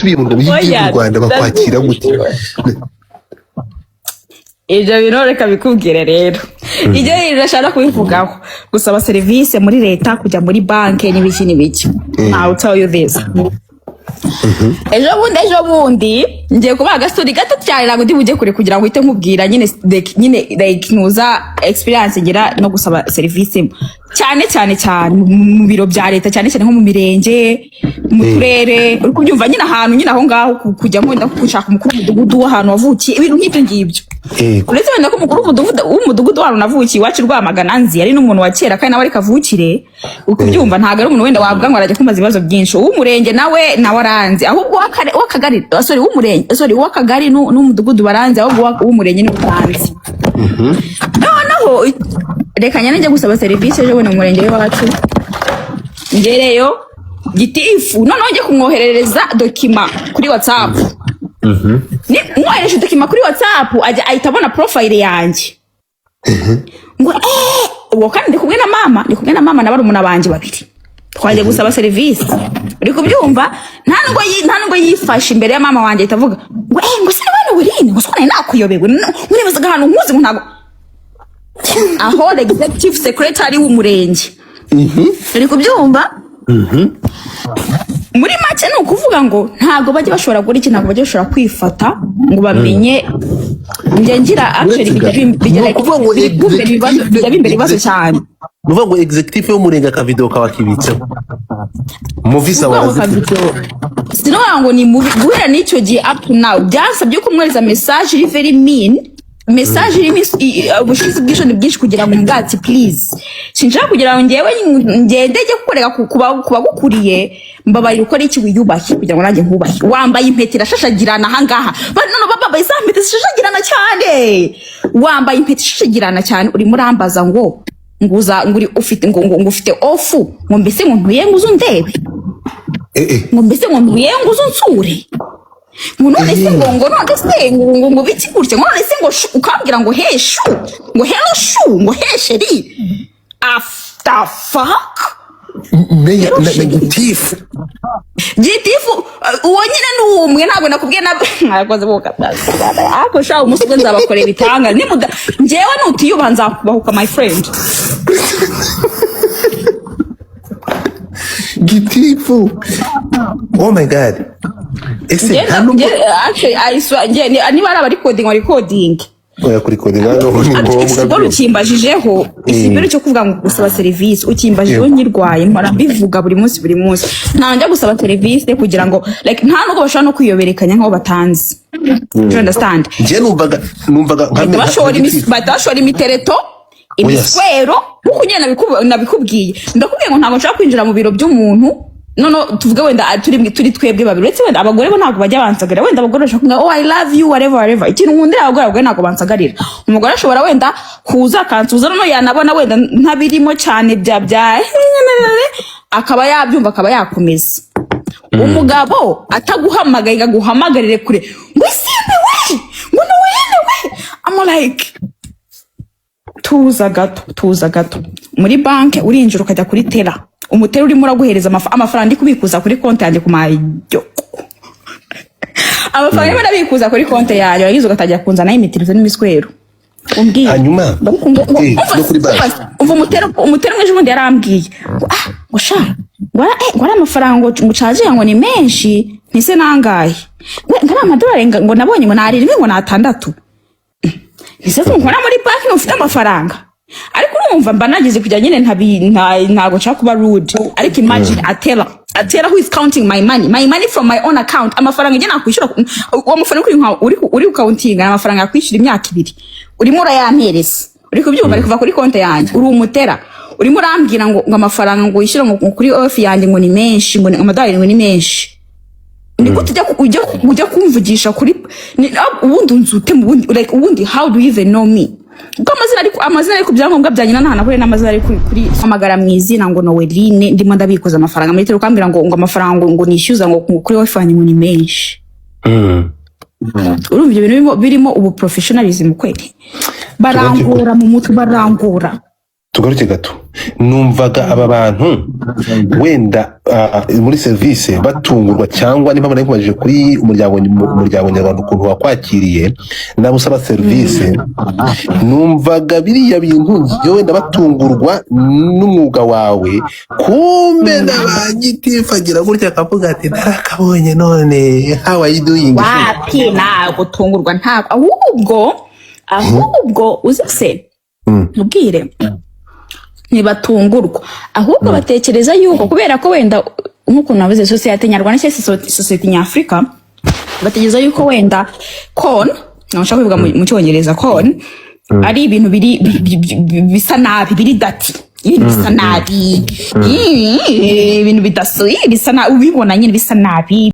usubiye mu Rwanda bakwakira gute? Ibyo bintu reka bikubwire rero. Ibyo rirashaka kubivugaho gusaba service muri leta kujya muri banke n'ibiki. I'll tell you this. Ejo bundi ngiye kubaga story gato cyane ntabwo ndi bujye kure kugira ngo uhite nkubwira nyine like nuza experience ngira no gusaba service cyane mu biro bya leta cyane nko mu mirenge mu turere uri kubyumva nyine ahantu nyine aho ngaho kujya ngo nda gushaka umukuru w'umudugudu w'ahantu wavukiye ibintu nk'ibyo ngibyo. Uretse wenda ko umukuru w'umudugudu w'ahantu navukiye iwacu Rwamagana nzi ari n'umuntu wa kera kandi nawe ari kavukire ukubyumva ntago ari umuntu wenda wavuga ngo arajya kumaza ibibazo byinshi uw'umurenge nawe waranze ahubwo w'akagari sorry w'umurenge sorry w'akagari n'umudugudu baranze ahubwo w'umurenge ni utanzi. Noneho reka nyane njya gusaba service ejo mu murenge wacu ngereyo gitifu noneho njye kumwoherereza document kuri WhatsApp. Ni mwohereje document kuri WhatsApp ahita abona profile yanjye ngo uwo kandi ndi kumwe na mama na barumuna banje babiri twaje gusaba service uri kubyumva nta nubwo yifashe imbere ya mama wanje itavuga ngo se bana wirine ngo sone nakuyobewe muribazaga ahantu nkuzi ngo ntago aho executive secretary w'umurenge uri kubyumva. Muri make ni ukuvuga ngo ntago bajye bashobora gukora iki ntago bajye bashobora kwifata ngo bamenye ngira actually bijya kuvuga ngo ibibazo cyane nuvuga ngo executive w'umurenge akavideo kawakibitse mu visa warazifite sinovuga ngo ni guhera n'icyo gihe up to now byasabye ko umwereza message iri very mean message iri ubushizi bwinshi kugira ngo mbwati please sinshaka kugira ngo ngewe ngendege gukoreka kuba gukuriye mbabaye ukora iki wiyubahe kugira ngo nanjye nkubahe wambaye impete irashashagirana ahangaha none baba isa impete irashashagirana cyane wambaye impete irashashagirana cyane uri murambaza ngo nguza nguri ufite ngo ufite ofu ngo mbese ngo ntuye nguzo ndebe ngo mbese ngo ntuye nguzo nsure ngo none se ngo none se ngo biti gutya ngo none se ngo ukambwira ngo heshu ngo hello shu ngo hesheri after fuck meya na gitifu uwo nyine n'umwe ntabwo nakubwiye nakoze boka ako sha umusogo nzabakorera bitanga ni muda njewe nutiyuba nzakubahuka my friend gitifu. Oh my god. Actually I swear niba ari recording oya kuri coding no ni ngombwa byo ukimbajijeho ikibero cyo kuvuga ngo gusaba service ukimbajijeho nyirwaye mpora bivuga buri munsi nta njya gusaba service kugira ngo like nta nuko bashaka no kwiyoberekanya nkaho batanze. You understand? Je numvaga bashora imitereto imiswero kuko nyene nabikubwiye ndakubwiye ngo ntabwo nshaka kwinjira mu biro by'umuntu no tuvuge wenda turi twebwe babiri uretse wenda abagore bo ntabwo bajya bansagarira wenda abagore bashaka ngo I love you whatever ikintu nkundira abagore ntabwo bansagarira umugore ashobora wenda kuza kansuza no yanabona wenda ntabirimo cyane bya akaba yabyumva akaba yakomeza. Umugabo ataguhamagaye guhamagarire kure ngo simbe we ngo no we I'm like tuza gato muri banke urinjira ukajya kuri tera umutero urimo uraguhereza amafaranga ndi kubikuza kuri konti yanjye kumayo amafaranga barabikuza kuri konti yayo yagize ugatajya kunza nayo imitirizo n'imiswero umbwiye hanyuma no kuri banki umutero mweje ubundi yarambwiye ngo sha ngo amafaranga ngo caje ngo ni menshi ntise nangaye ngara amadolari ngo nabonye ngo nari rimwe ngo natandatu ntise nkora muri banki ufite amafaranga ariko urumva mba nagize kujya nyine ntago nshaka kuba rude ariko imagine atela who is counting my money from my own account amafaranga njye nakwishyura uwo mafaranga uri countinga amafaranga yakwishyura imyaka 2 urimo urayampereza uri kubyumva ari kuva kuri konti yanjye uri umutera urimo urambwira ngo amafaranga ngo yishyura ngo kuri off yanjye ngo ni menshi ngo amadolari ngo ni menshi ni gute ujya kumvugisha kuri ubundi unzute mu bundi like ubundi how do you even know me uko amazina ari ku byangombwa bya nyina nta nahure n'amazina ari kuri amagara mwizina ngo Noeline ndimo ndabikoza amafaranga muri tero kambira ngo amafaranga ngo nishyuza ngo kuri wifi yanjye ngo ni menshi. Urumva ibyo birimo ubu professionalism kweli barangura mu mutu barangura tugaruke gato numvaga aba bantu wenda muri service batungurwa cyangwa niba bari kubajije kuri umuryango nyarwanda ukuntu wakwakiriye nabusaba service numvaga biriya bintu wenda batungurwa n'umwuga wawe kumbe n'abagitifagira gutya akavuga ati narakabonye none how are you doing wapi na gutungurwa nta ahubwo uzese ubwire ntibatungurwa ahubwo batekereza yuko kubera ko wenda nk'ukuntu navuze societe nyarwanda cyangwa societe nyafrika batekereza yuko wenda con nashaka kuvuga mu cyongereza con ari ibintu biri bisa nabi biri dati ibintu bisa nabi ibintu bidasuye bisa nabi ubibona nyine bisa nabi